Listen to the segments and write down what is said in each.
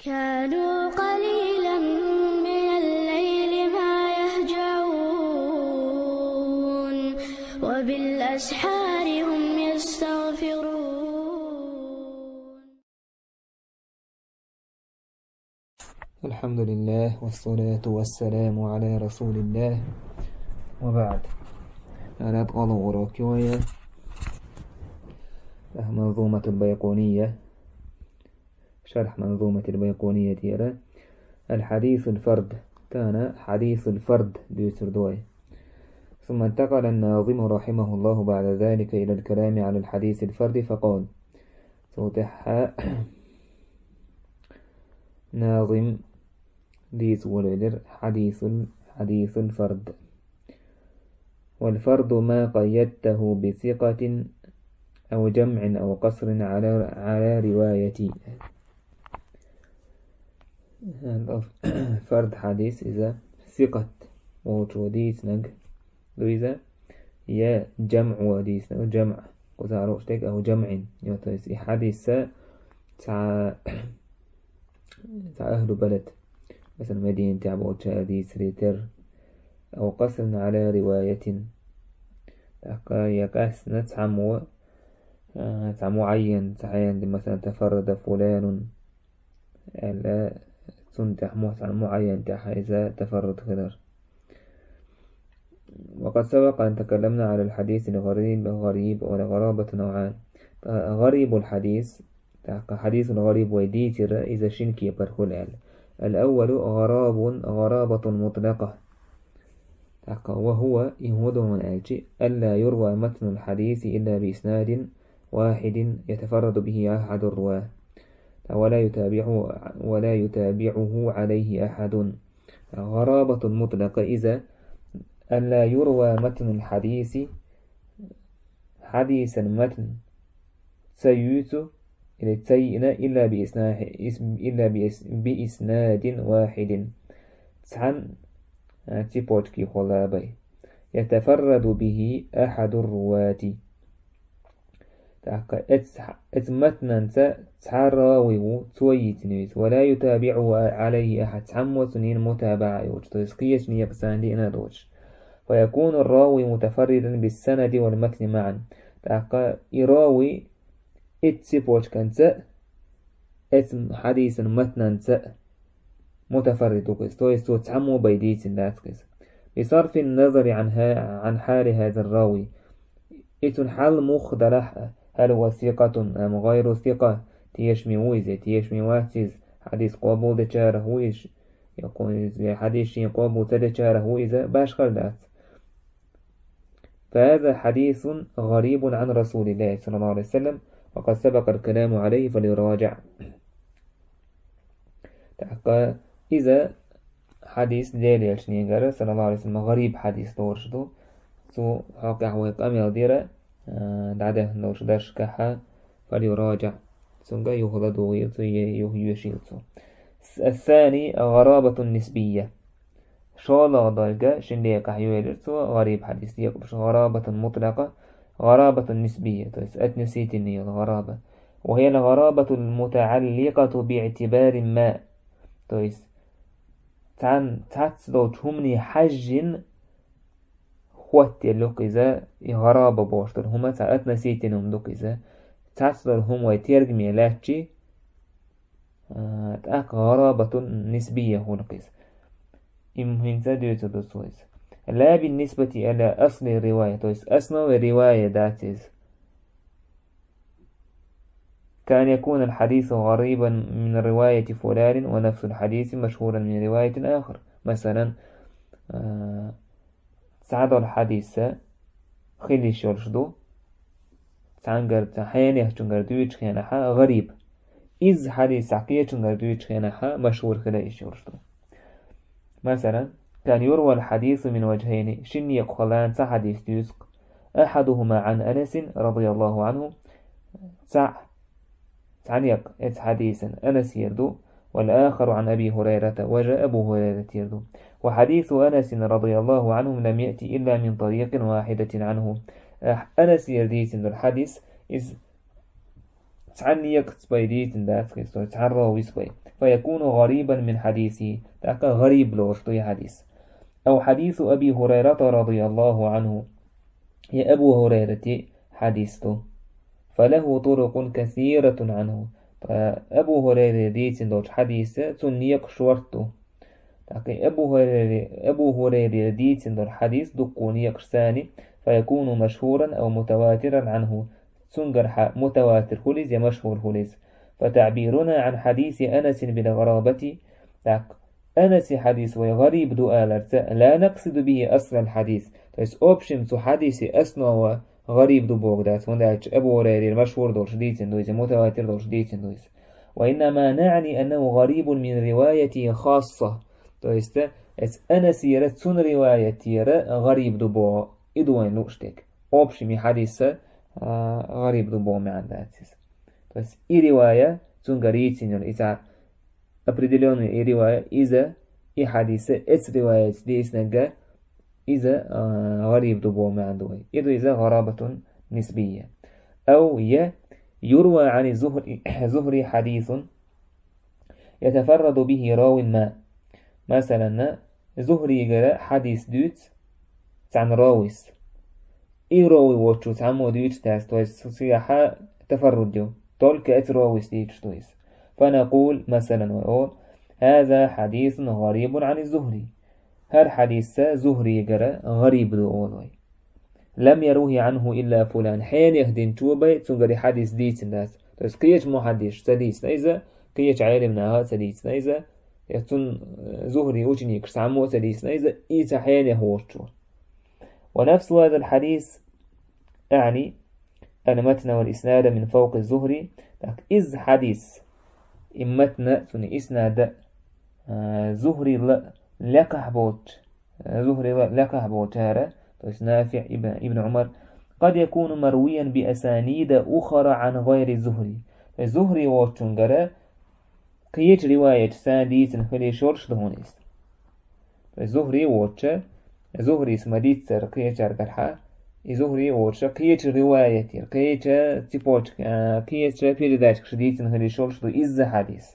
كانوا قليلا من الليل ما يهجعون وبالأسحار هم يستغفرون. الحمد لله والصلاة والسلام على رسول الله وبعد. أنا أتقال وراكي ويا منظومة البيقونية، شرح منظومة البيقونية تيرا. الحديث الفرد كان حديث الفرد بيسر دوي، ثم انتقل الناظم رحمه الله بعد ذلك إلى الكلام على الحديث الفرد فقال: توتح ناظم ديس ولدر حديث الفرد. والفرد ما قيدته بثقة أو جمع أو قصر على رواية. فرد حديث إذا ثقة وديس نج إذا يا جمع وديس نج جمع وتعرفتك أو جمع يعطيس حديث تع أهل بلد مثلا مدينة تعبو حديث ريتر أو قصر على رواية يكاس نتعمو معين تعين مثلا تفرد فلان لا تنتح محسن معين تحيز تفرد خلر. وقد سبق أن تكلمنا على الحديث الغريب والغرابة نوعان. غريب الحديث حديث الغريب ويديتر إذا شنكي برخل. الأول غرابة مطلقة، وهو يهوده من أجل ألا يروى متن الحديث إلا بإسناد واحد يتفرد به أحد الرواه ولا يتابعه عليه أحد. غرابة مطلقة إذا ألا يروى متن الحديث حديثا متن سيوت إلا بإسناد واحد تيبوتكي خلابي يتفرد به أحد الرواة. متنا تعراوي تويتنيس ولا يتابعه عليه أحد تعمو سنين متابعة وتسقية نيقسان لنا دوش، ويكون الراوي متفردا بالسند والمتن معا. يراوي اتسيبوش كانت حديثا متنا متفرد وكس تعمو بيديت الناتكس بصرف النظر عن حال هذا الراوي. حال مختلح، هل هو ثقة أم غير ثقة؟ تيشمي ويزي تيشمي واتيز حديث قابو دچاره ويش يقول حديث قابو تدچاره ويزا باش خلدات. فهذا حديث غريب عن رسول الله صلى الله عليه وسلم، وقد سبق الكلام عليه فليراجع. إذا حديث ديالي أشنيغر صلى الله عليه وسلم غريب حديث دورشدو سو حقا ويقام يضير دعده نوش داش كحا فليراجع سنغا يهلدو يشيلتو. الثاني غرابة نسبية، شالا ضايقة شنديقة يويلرتو غريب حديث يقبش. غرابة مطلقة غرابة نسبية أتنسيتني الغرابة، وهي الغرابة المتعلقة باعتبار ما تاتسلو همني حج خواتي لقزا غرابة بوشتر هما تأتنا سيتنهم لقزا تاتسلو هم ويتيرجمي لاتشي تأك غرابة نسبية هو لقز إمهن تدوية دسويس لا بالنسبة إلى أصل الرواية أصل الرواية داتيز كان يكون الحديث غريبا من رواية فلان ونفس الحديث مشهورا من رواية آخر. مثلا سعد الحديث خلي شرشدو تعنقر تحين يهجنقر دويتش خيانحا غريب، إذ حديث عقية جنقر دويتش خيانحا مشهور خلي شرشدو. مثلا كان يروى الحديث من وجهين شني يقخلان حديث ديسق، أحدهما عن أنس رضي الله عنه تعنيق حديثا أنس يردو، والآخر عن أبي هريرة وجاء أبو هريرة يردو. وحديث أنس رضي الله عنه لم يأتي إلا من طريق واحدة عنه. أنس يرديس الحديث إذ تعن يكت بيديت ذات كيستو تعن راويس بي فيكون غريبا من حديثه تاك غريب لوشتو حديث. أو حديث أبي هريرة رضي الله عنه يا أبو هريرة حديثه فله طرق كثيرة عنه. فأبو هريرة ديت دوش حديث تنيق شورتو تاكي أبو هريرة ديت دوش حديث دقوني يقرساني فيكون مشهورا أو متواترا عنه سنجر متواتر هلز يا مشهور هلز. فتعبيرنا عن حديث أنس بالغرابة تاك أنس حديث وغريب دؤالرت لا نقصد به أصل الحديث. تيس أوبشن تو حديث أصلا غريب دو بوغدات ونداج أبو هريرة المشهور دوش ديتن دويز متواتر دوش ديتن دويز. وإنما نعني أنه غريب من روايته خاصة. تيس أنس يرى سن رواية يرى غريب دو بو إدوين لوشتك أوبشن من حديث غريب دو بو معن ذاتيس. تيس إي رواية سن غريتين إذا أبردلون إي رواية إذا إي حديث إس رواية ديس نجا إذا غريب دبو ما عنده إذا غرابة نسبية. أو يروى عن الزهري حديث يتفرد به راو ما. مثلا زهري جرى حديث دوت عن راويس إي راوي واتشو تعمو دوت تاس تويس سياحة تفرد جو تولك إت راويس ديتش تويس. فنقول مثلا ويقول هذا حديث غريب عن الزهري. هر حديث زهري جرى غريب دو أولوي لم يروه عنه إلا فلان حين يهدين توبي تنقري حديث ديت الناس. بس كيش محدش سديس نايزة كيش عالمنا سديس نايزة يتن زهري وجني كسامو سديس نايزة إيسا حين يهوشو. ونفس هذا الحديث أعني أن متن والإسناد من فوق الزهري إذ حديث إمتنا تن إسناد زهري لقح بوت زهري لقح بوت هذا نافع ابن عمر قد يكون مرويا بأسانيد أخرى عن غير الزهري. الزهري واتشنجرة قيت رواية سانديس نخلي شورش دهونيس. الزهري واتش زهري سمديت سر قيت شركها الزهري واتش قيت رواية قيت تبوت قيت بيرداش شديت نخلي شورش دو إز حديث.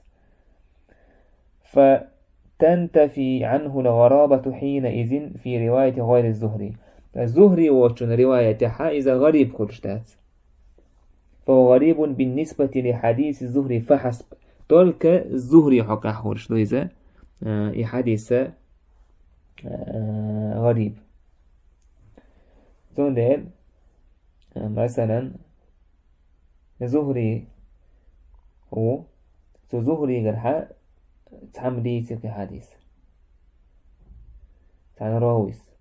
فتنتفي عنه الغرابة حينئذ في رواية غير الزهري. الزهري واتشن روايتها إذا غريب كرشتات فهو غريب بالنسبة لحديث الزهري فحسب. تلك الزهري حكا حورش إذا حديث غريب تندل مثلا زهري هو زهري جرحا تعمديت في حديث عن راويس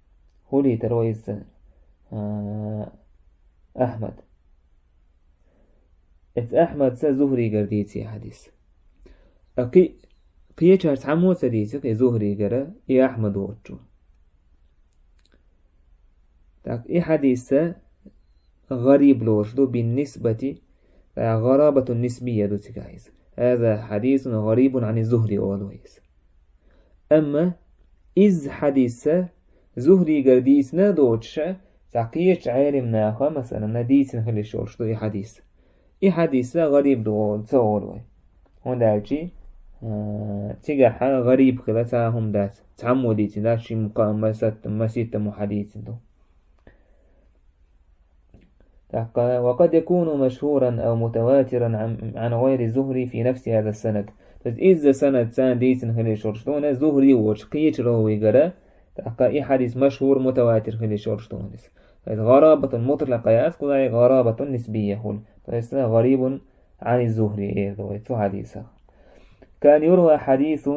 هولي ترويس أحمد أحمد زهري جرديتي حديث قيتشار تعمو سديسك زهري جرا يا أحمد واتشو تاك حديث غريب لوشدو بالنسبة غرابة نسبية دو تكايز. هذا حديث غريب عن الزهري أولويس. أما إذ حديث زهري جرديسنا دوتش تعقيش عالم ناخا مثلا نديس نخلي شورش دو حديث غريب دو تسولوي هون دارجي تيجا غريب كلا تاهم دات تعمو ديتي داشي مقام مسيت محديث دو. وقد يكون مشهورا أو متواترا عن غير الزهري في نفس هذا السند. إذا سند سان ديتن خلي شورشتون زهري وش قيت روي جرا تلقى حديث مشهور متواتر خلي شورشتون. غرابة مطلقة يأخذ غرابة نسبية هون غريب عن الزهري ذو حديثه. كان يروى حديث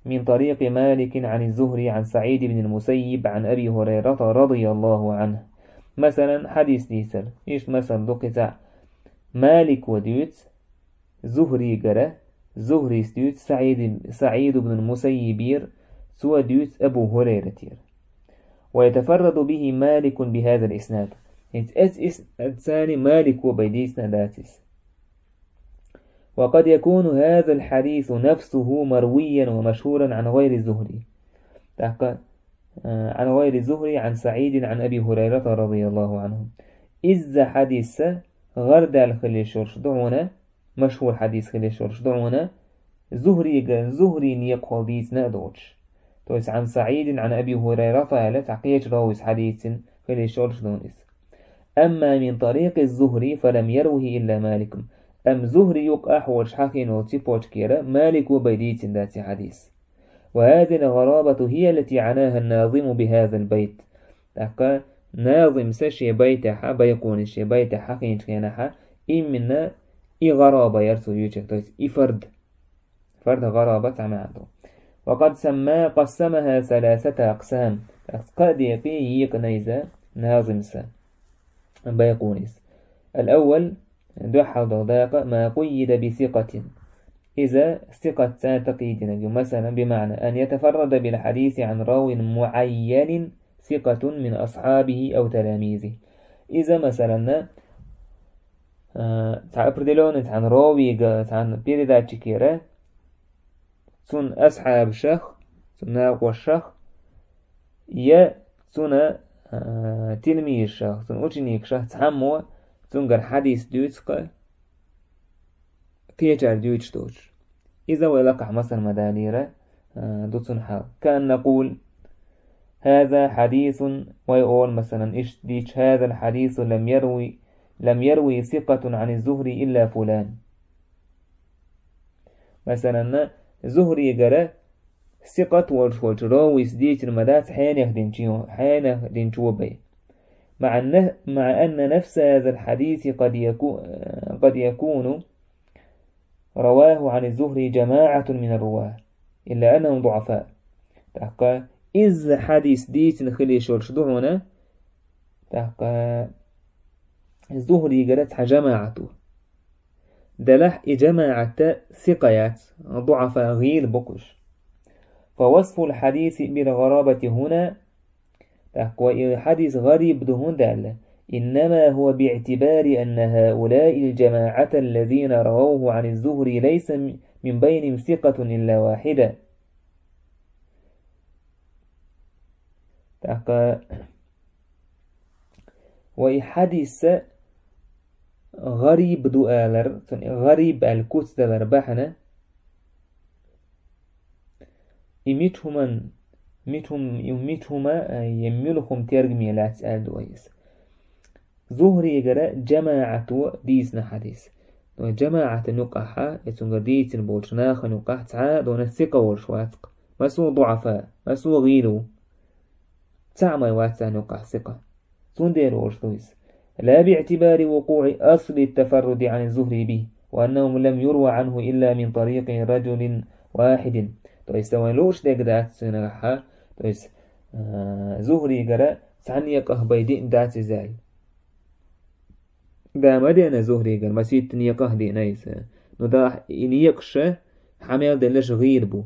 من طريق مالك عن الزهري عن سعيد بن المسيب عن أبي هريرة رضي الله عنه. مثلا حديث ديسر إيش مثلا دقيتا مالك وديوت زهري جرى زهري ستيوت سعيد بن المسيبير سوى ديوت أبو هريرة ويتفرد به مالك بهذا الإسناد. الثاني مالك وبيديسنا داتس. وقد يكون هذا الحديث نفسه مرويا ومشهورا عن غير الزهري عن غير الزهري عن سعيد عن أبي هريرة رضي الله عنه. إذا حديث غرد الخلي شرش دعونا مشهور حديث خليش ورشدعونا زهري نيق حديث نادوش تويس عن سعيد عن أبي هريرة قال تعقيت راويس حديث خليش ورشدونيس أما من طريق الزهري فلم يروه إلا مالك أم زهري يقع ورشحكين وتيبوش كيرا مالك وبيديت ذات حديث وهذه الغرابة هي التي عناها الناظم بهذا البيت تقى ناظم سشي بيتها بيكون شي بيتها خين خينها إمنا غرابة يرسو يوجد تويس فرد غرابة عماده وقد قسمها 3 أقسام قد يقي نيزة ناظم سا بيقونيس الأول دوحة ضاق ما قيد بثقة إذا ثقة تقييدنا مثلا بمعنى أن يتفرد بالحديث عن راو معين ثقة من أصحابه أو تلاميذه إذا مثلا تعبردلون عن راوي عن بيردا تشكيرة تون أصحاب الشيخ تون ناقو الشيخ يا تون تلميذ الشيخ تون أوتشنيك شيخ تحمو تون قر حديث دوتك بيجار دوتش دوتش إذا ولقح مثلا مداليرة دوتون حال كان نقول هذا حديث ويقول مثلا إيش ديش هذا الحديث لم يروي ثقة عن الزهري إلا فلان مثلا زهري جرى ثقة والش راوي سديت المدات حين يخدنشو بي مع أن نفس هذا الحديث قد يكون رواه عن الزهري جماعة من الرواه إلا أنهم ضعفاء تحقى إذ حديث ديت نخلي شورش دعونا تحقى الزهري جرت جماعته دلح جماعة ثقيات ضعفاء غير بقش فوصف الحديث بالغرابة هنا تحقى حديث غريب دهون دالة إنما هو باعتبار أن هؤلاء الجماعة الذين رووه عن الزهري ليس من بينهم ثقة إلا واحدة وحديث غريب دوالر غريب الكوت دالر بحنا ميتهما يملهم ترجمي لا تسأل دويس زهري جرى جماعة ديسنا حديث جماعة نقحة يتنقر ديسن بولشناخ نقح تعا دون الثقة والشواتق مسو ضعفاء مسو غيرو تعمى واتسا نقح ثقة تندير ورشدويس لا باعتبار وقوع أصل التفرد عن الزهري به وأنهم لم يروى عنه إلا من طريق رجل واحد تويس توالوش ديك دات سنغحا تويس زهري جرى تعنيقه بيدين دات زال دا مدينة زهري قال مسيد تنيقه دي نايس ندا إنيقشه حميل دلش غير بو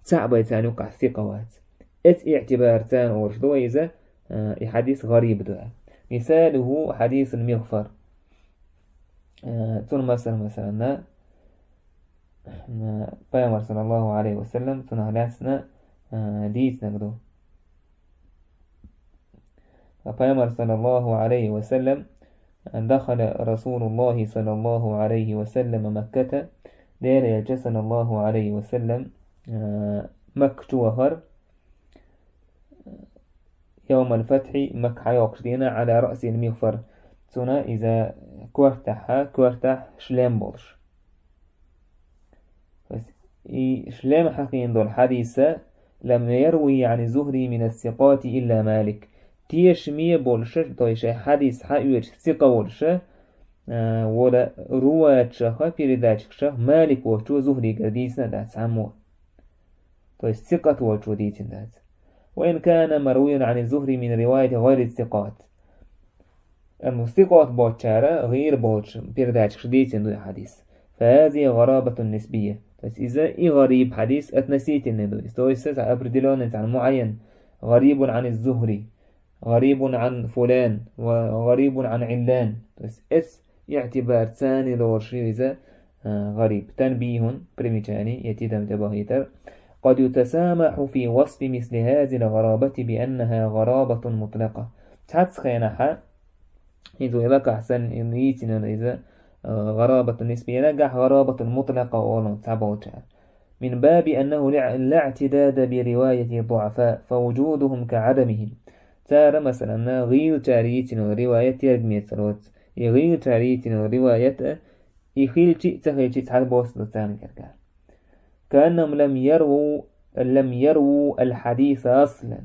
تعبي تانوقع ثقوات اعتبار تان ورشدو إذا حديث غريب دعا مثاله حديث المغفر تون مثلا بيامر صلى الله عليه وسلم تون هلاسنا ديت نقدو بيامر صلى الله عليه وسلم دخل رسول الله صلى الله عليه وسلم مكة دير يجسن الله عليه وسلم مكتوهر يوم الفتح مكة يقصدين على رأس المغفر تنا إذا كورتح شلام بولش شلام حقين دول حديثة لم يروي عن الزهري من الثقات إلا مالك تيش مية بولشة طيشة حديث حقيقة ثقة بولشة ولا رواة شخة بيرداتك شخ مالك وشو زهري قديسنا دات سامو طيش ثقة وشو ديتن دات وإن كان مروي عن الزهري من رواية غير الثقات الثقات بوتشارة غير بوتش بيرداتك ديتن دو حديث فهذه غرابة نسبية بس إذا غريب حديث أتنسيت الندو استويسس أبردلون عن معين غريب عن الزهري غريب عن فلان وغريب عن علان بس اعتبار ثاني لورشي إذا غريب تنبيه بريميتاني يتدم تباهيتر قد يتسامح في وصف مثل هذه الغرابة بأنها غرابة مطلقة تحت خينها إذا لك أحسن إنيتنا إذا غرابة نسبية نجح غرابة مطلقة أولا تعبوتها من باب أنه لا اعتداد برواية الضعفاء فوجودهم كعدمهم تارى مثلا غير تاريتنا رواية يرجمية سروت غير تاريتنا رواية يخيل شيء تخيل شيء تعال بوصل تاني كركار كأنهم لم يروا الحديث أصلا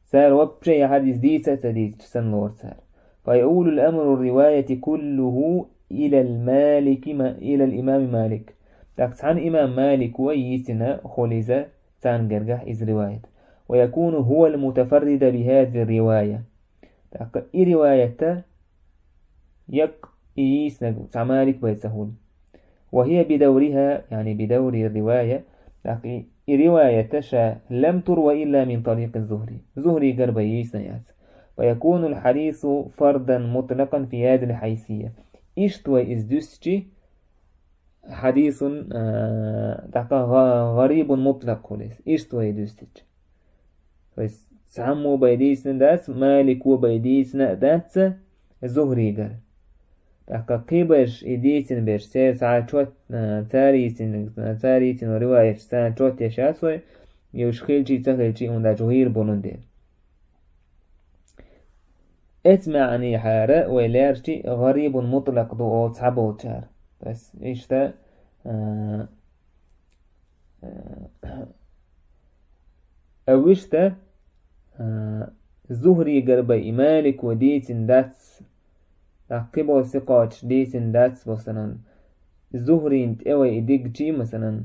سار وبشي حديث ديسة تديس تسنور سار فيقول الأمر الرواية كله إلى إلى الإمام مالك عن إمام مالك ويسنا خلزة تان جرجح إز رواية ويكون هو المتفرد بهذه الرواية إي رواية يسنا مالك بيسهول وهي بدورها يعني بدور الرواية رواية لم تروى إلا من طريق الزهري قرب يسنا ويكون الحديث فردا مطلقا في هذه الحيثية إشتوى إزدوسجي حديث غريب مطلق خلص إشتوى إزدوسجي سعمو بيديسنا دات مالك وبيديسنا دات زهري قر قيبش إديسن بيش ساعة شوت تاريسن ورواية ساعة شوت يشاسوي يوشخيلجي تخيلجي وندا جوهير بولندين اتمعني حارة ويلارشي غريب مطلق دو تعبو تشار بس إيشتا أوشتا زهري قربي مالك وديتن داتس عقبو ثقاتش ديتن داتس مثلا زهري انت اوي اديجي مثلا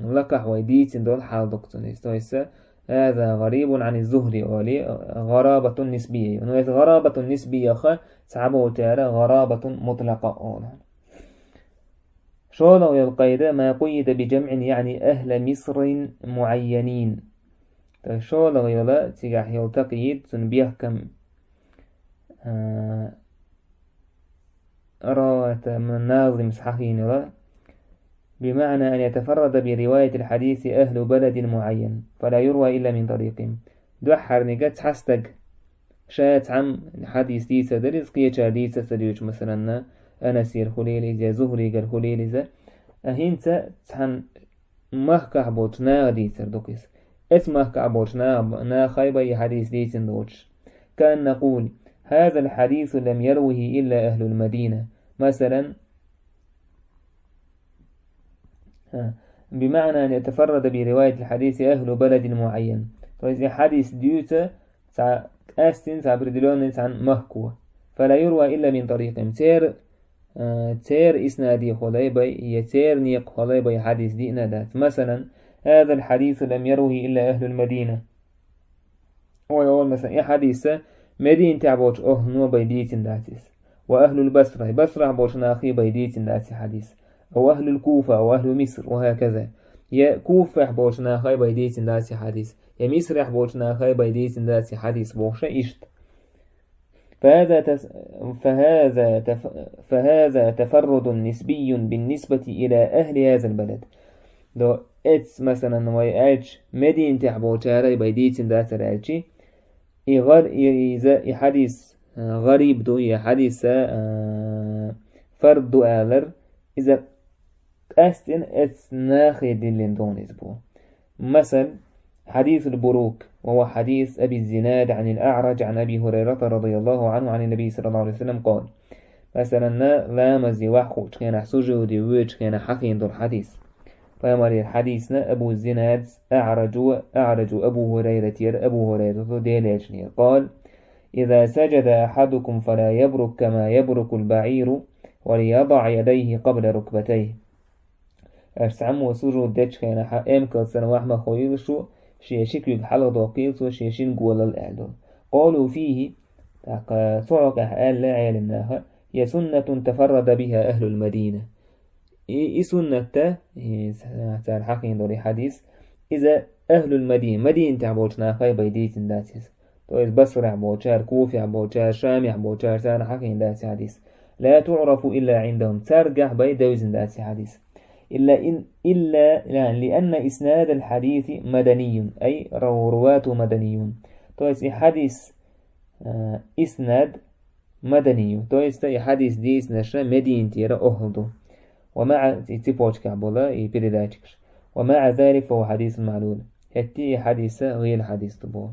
لقح ويديتن دول حال دكتون استويسا هذا غريب عن الزهري ولي غرابة نسبية ونويت غرابة نسبية تعبو تارا غرابة مطلقة أولا شولو يلقيد ما قيد بجمع يعني أهل مصر معينين شولو يلا تيجح يلتقيد تنبيه كم أرى من ناظم صحيحين يلا بمعنى أن يتفرد برواية الحديث أهل بلد معين فلا يروى إلا من طريقهم دوحر نقات حستق شات عم حديث ديسة درس قية ديسة سديوش مثلا أنا سير خليلي زهري قال خليلي أهينتا تحن مهكح بوتنا ديسر دوكيس اسمهكح بوتنا خيبة حديث ديسة دوش كأن نقول هذا الحديث لم يروه إلا أهل المدينة مثلا بمعنى أن يتفرد برواية الحديث أهل بلد معين فإذا حديث ديوتا أستن سابردلون عن مهكوة فلا يروى إلا من طريقهم تير إسنادي خليبي يتير نيق خليبي حديث دينا دات مثلا هذا الحديث لم يروه إلا أهل المدينة ويقول مثلا حديث مدينة تعبوش نو بيديت داتيس وأهل البصرة بصرة بوش ناخي بيديت داتي حديث أو أهل الكوفة أو أهل مصر وهكذا يا كوفة بوش ناخي بيديت داتي حديث يا مصر بوش ناخي بيديت داتي حديث بوش إشت فهذا تفرد نسبي بالنسبة إلى أهل هذا البلد لو إتس مثلا ويأج مدينة تعبوشاري بيديت داتي رأيشي إذا حديث غريب دو حديث فرد آلر إذا أستن ناخي دلين دون إسبوع مثل حديث البروك وهو حديث أبي الزناد عن الأعرج عن أبي هريرة رضي الله عنه عن النبي صلى الله عليه وسلم قال مثلا لا مزي وحوش كان حسوجه ديوش كان حقين دور حديث فيمر حديثنا أبو الزناد أعرج أبو هريرة أبو هريرة ديليجني قال إذا سجد أحدكم فلا يبرك كما يبرك البعير وليضع يديه قبل ركبتيه أرسعم وسجود ديش كان حقام كالسنة وحما خويلشو شيشيك يبحلق دوقيلسو شيشين قول الأعدل قالوا فيه صعق أهل لا علمناها هي سنة تفرد بها أهل المدينة سنة تعال حقين دوري حديث إذا أهل المدينة مدينة تعبوشنا خاي بيديت داتيس تويز بصر عبوشار كوفي عبوشار شامي عبوشار سان حقين داتي حديث لا تعرف إلا عندهم ترجع بيدوز داتي حديث إلا يعني لأن إسناد الحديث مدني أي رواة مدنيون تويز حديث إسناد مدني تويست حديث ديس نشر مدين تيرا أهلدو ومع تيبوش كعبولا يبريداتكش ومع ذلك فهو حديث معلول هتي حديث غير حديث تبو.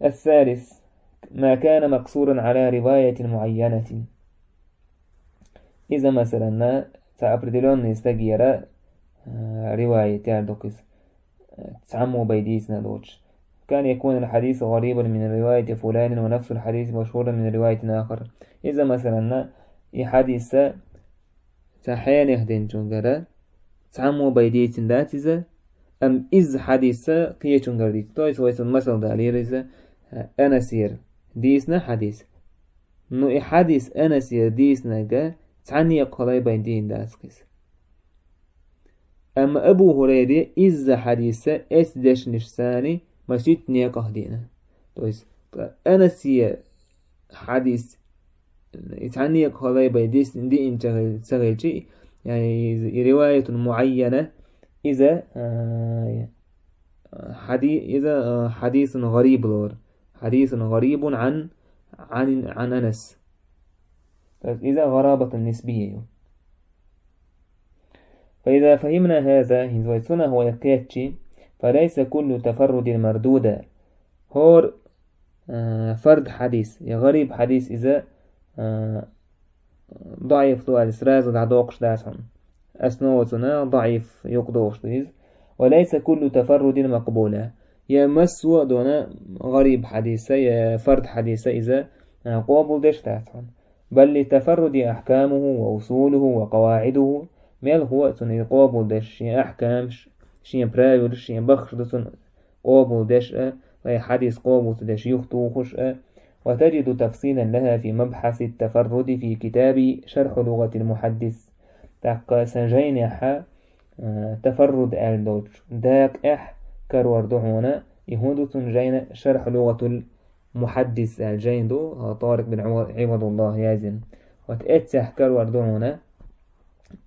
الثالث ما كان مقصورا على رواية معينة. إذا مثلا تعبردلون يستجير رواية تعدكس تعمو بيديسنا دوتش كان يكون الحديث غريبا من رواية فلان ونفس الحديث مشهورا من رواية آخر. إذا مثلا حديث تحيان يهدين جنجرة تعمو بيديسن داتيزة أم إز حديث كي جنجر ديت تويس ويس المثل داليريزة أنا سير ديسنا حديث نو حديث أنا سير ديسنا جا تعني قلاي بيدين داسكس. أما أبو هريرة إز حديث إس دش نشساني مسجد نيقه دينا تويس أنا سير حديث تعني قلاي بيديس دي إن تغير شيء يعني رواية معينة إذا حديث غريب لور حديث غريب عن أنس إذا غرابة نسبية. فإذا فهمنا هذا هنزويتنا هو يكيتشي فليس كل تفرد مردود هور فرد حديث غريب حديث إذا ضعيف دو الإسراز ودعدوقش داسهم أسنوتنا ضعيف يقدوش ديز وليس كل تفرد مقبولة يا مسوى دون غريب حديثة يا فرد حديثة إذا قابل ديش داسهم بل لتفرد أحكامه وأصوله وقواعده ميل هو تن قابل ديش شي أحكام شي برايور شي بخش دسن قابل ديش أي حديث قابل ديش يخطوخش وتجد تفصيلا لها في مبحث التفرد في كتاب شرح لغة المحدث تاق سنجين تفرد الدوج داك كرور دعونا يهود سنجين شرح لغة المحدث الجين دو طارق بن عوض الله يازن وتأتح كرور دعونا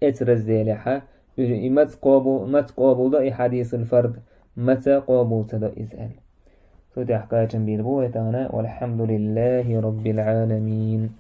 اترزيلحة متى قابل دائي حديث الفرد متى قابل تدائي إزال فتح كاتن بيربوة والحمد لله رب العالمين.